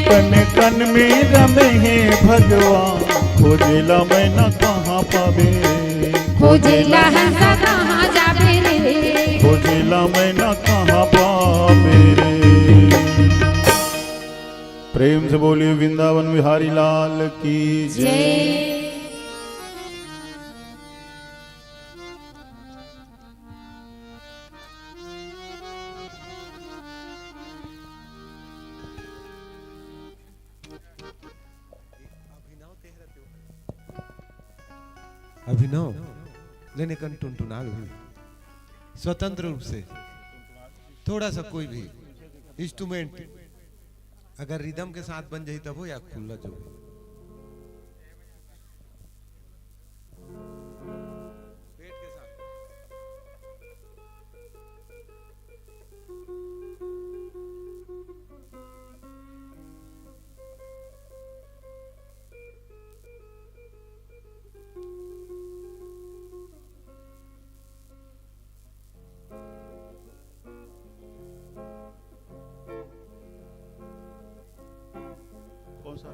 तन तन में रमे है भगवान, खोजेला मैं ना कहाँ पावे, खोजेला हंसा कहाँ जावे रे, खोजेला मैं ना कहाँ पावे रे। प्रेम से बोलिए वृंदावन बिहारी लाल की जय। जय। अभिनव लेने कन टुनटुनाल हुई स्वतंत्र रूप से थोड़ा सा कोई भी इंस्ट्रूमेंट अगर रिदम के साथ बन जाई तब हो या खुला जो पेट के साथ कौन सा